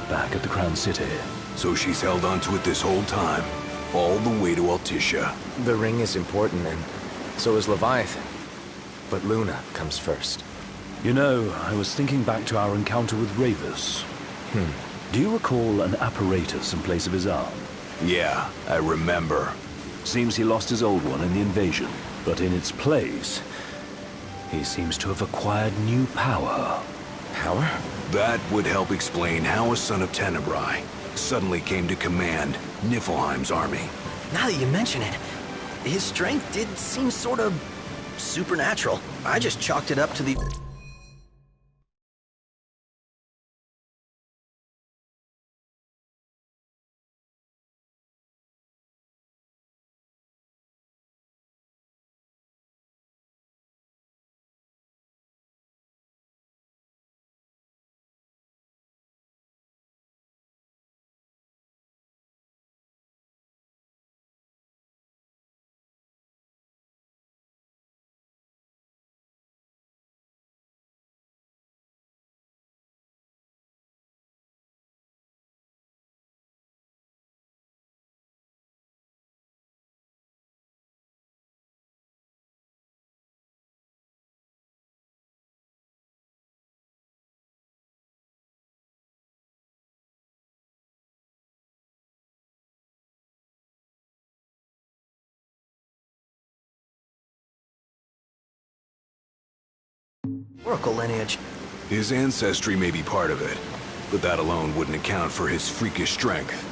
back at the Crown City. So she's held onto it this whole time, all the way to Altissia. The ring is important, and so is Leviathan. But Luna comes first. You know, I was thinking back to our encounter with Ravus. Do you recall an apparatus in place of his arm? Yeah, I remember. Seems he lost his old one in the invasion, but in its place, he seems to have acquired new power. Power? That would help explain how a son of Tenebrae suddenly came to command Niflheim's army. Now that you mention it, his strength did seem sort of supernatural. I just chalked it up to the... Oracle lineage. His ancestry may be part of it, but that alone wouldn't account for his freakish strength.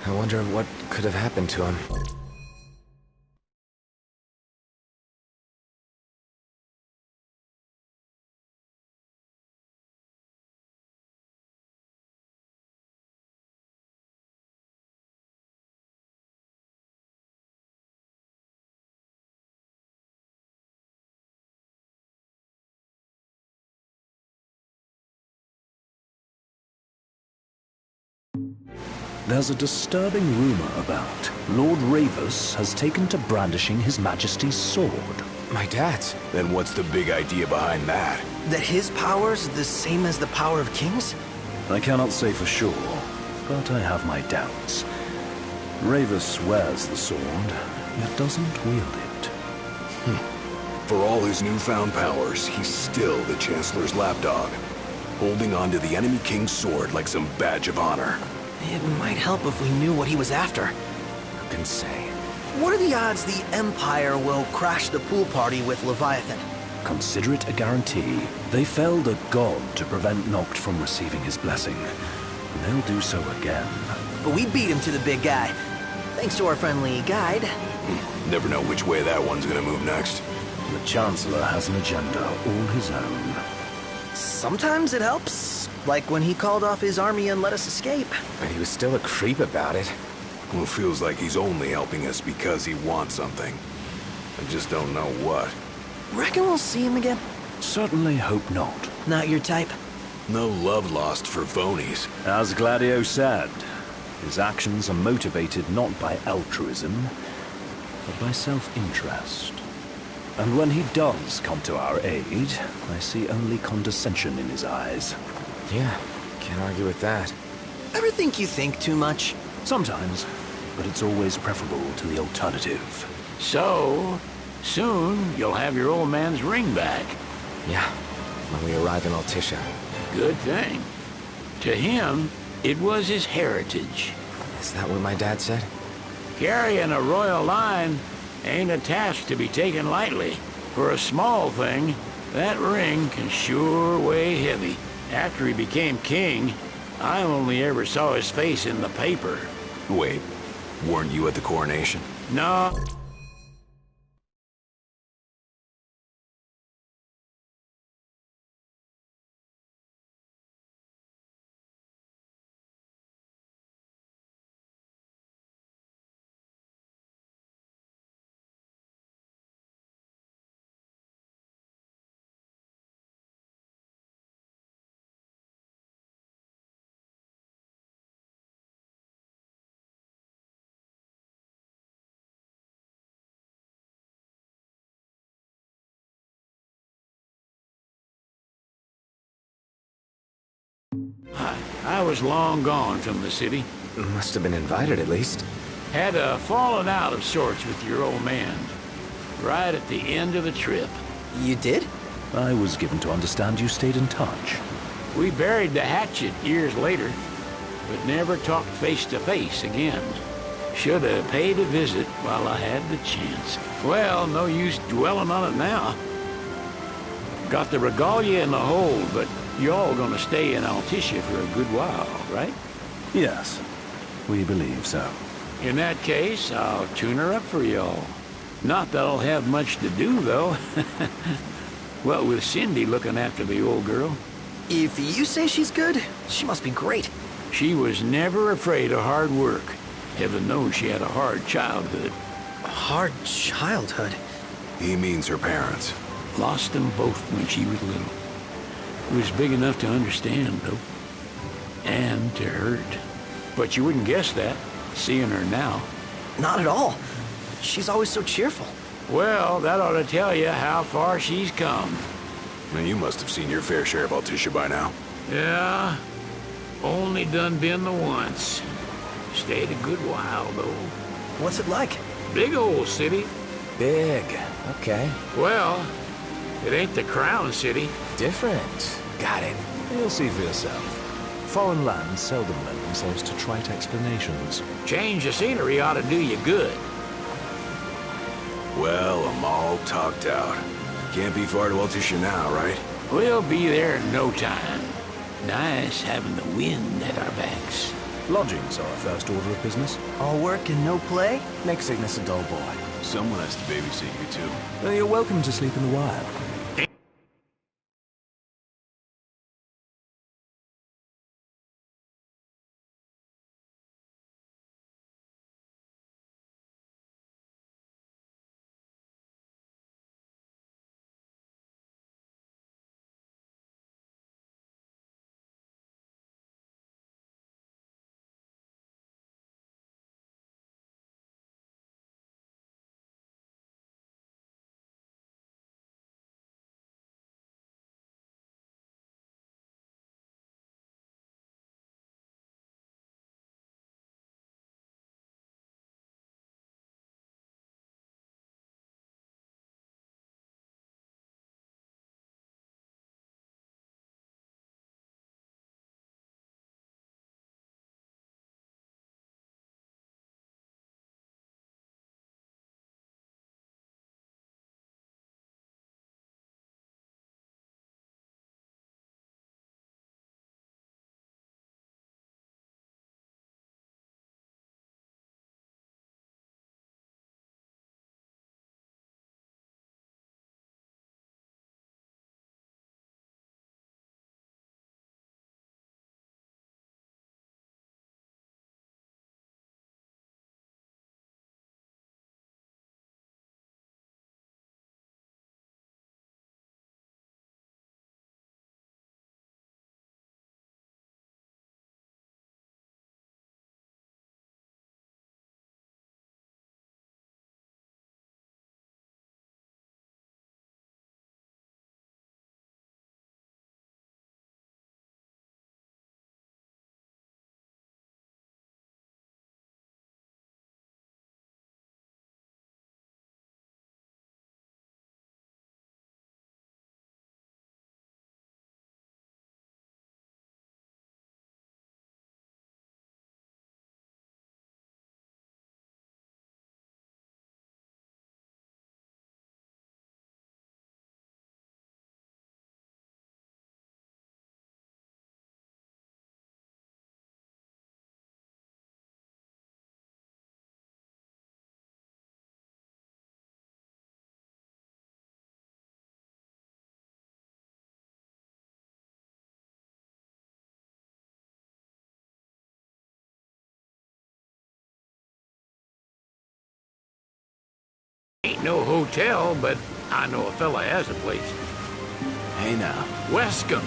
I wonder what could have happened to him. There's a disturbing rumor about Lord Ravus has taken to brandishing His Majesty's sword. My dad's. Then what's the big idea behind that? That his power's the same as the power of kings? I cannot say for sure, but I have my doubts. Ravus wears the sword, yet doesn't wield it. For all his newfound powers, he's still the Chancellor's lapdog, holding on to the enemy king's sword like some badge of honor. It might help if we knew what he was after. Who can say? What are the odds the Empire will crash the pool party with Leviathan? Consider it a guarantee. They felled a god to prevent Noct from receiving his blessing. And they'll do so again. But we beat him to the big guy. Thanks to our friendly guide. Never know which way that one's gonna move next. The Chancellor has an agenda all his own. Sometimes it helps. Like when he called off his army and let us escape. But he was still a creep about it. Well, feels like he's only helping us because he wants something. I just don't know what. Reckon we'll see him again? Certainly hope not. Not your type? No love lost for phonies. As Gladio said, his actions are motivated not by altruism, but by self-interest. And when he does come to our aid, I see only condescension in his eyes. Yeah, can't argue with that. Ever think you think too much? Sometimes. but it's always preferable to the alternative. So, soon you'll have your old man's ring back. Yeah, when we arrive in Altissia. Good thing. To him, it was his heritage. Is that what my dad said? Carrying a royal line ain't a task to be taken lightly. For a small thing, that ring can sure weigh heavy. After he became king, I only ever saw his face in the paper. Wait, weren't you at the coronation? No. I was long gone from the city. Must have been invited at least. Had a falling out of sorts with your old man. Right at the end of the trip. You did? I was given to understand you stayed in touch. We buried the hatchet years later, but never talked face to face again. Should have paid a visit while I had the chance. Well, no use dwelling on it now. Got the regalia in the hold, but y'all gonna stay in Altissia for a good while, right? Yes, we believe so. In that case, I'll tune her up for y'all. Not that I'll have much to do, though. Well, with Cindy looking after the old girl. If you say she's good, she must be great. She was never afraid of hard work. Heaven knows she had a hard childhood. A hard childhood. He means her parents. Lost them both when she was little. Was big enough to understand, though. And to hurt. But you wouldn't guess that, seeing her now. Not at all. She's always so cheerful. Well, that ought to tell you how far she's come. Now, you must have seen your fair share of Altissia by now. Yeah, only done been the once. Stayed a good while, though. What's it like? Big old city. Big. Okay. Well, it ain't the crown city. Different. Got it. You'll see for yourself. Foreign lands seldom lend themselves to trite explanations. Change of scenery ought to do you good. Well, I'm all talked out. Can't be far to Altissia now, right? We'll be there in no time. Nice having the wind at our backs. Lodgings are our first order of business. All work and no play? Make Cygnus a dull boy. Someone has to babysit you, too. You're welcome to sleep in the wild. no hotel, but I know a fella has a place. Hey now. Wescombe.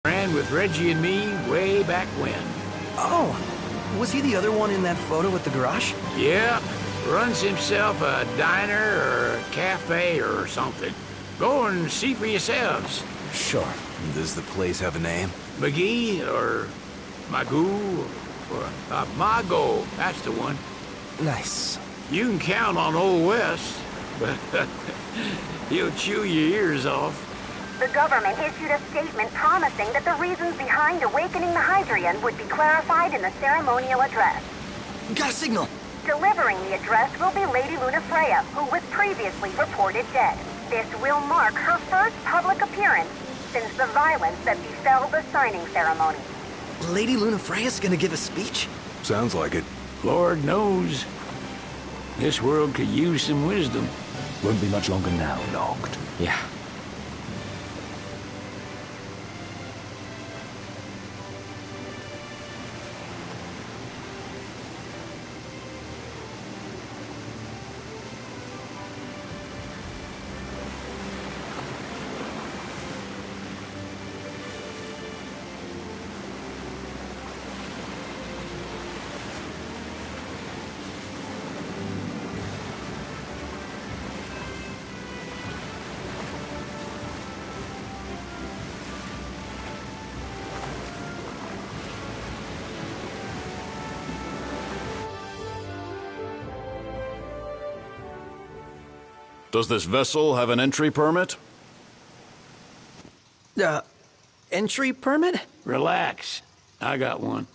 Ran with Reggie and me way back when. Oh, was he the other one in that photo at the garage? Yeah, runs himself a diner or a cafe or something. Go and see for yourselves. Sure. Does the place have a name? McGee or Magoo or Mago, that's the one. Nice. You can count on Old West, but he'll chew your ears off. The government issued a statement promising that the reasons behind awakening the Hydrian would be clarified in the ceremonial address. Got a signal. Delivering the address will be Lady Luna Freya, who was previously reported dead. This will mark her first public appearance since the violence that befell the signing ceremony. Lady Luna Freya's gonna give a speech? Sounds like it. Lord knows. This world could use some wisdom. Won't be much longer now, Noct. Yeah. Does this vessel have an entry permit? Entry permit? Relax. I got one.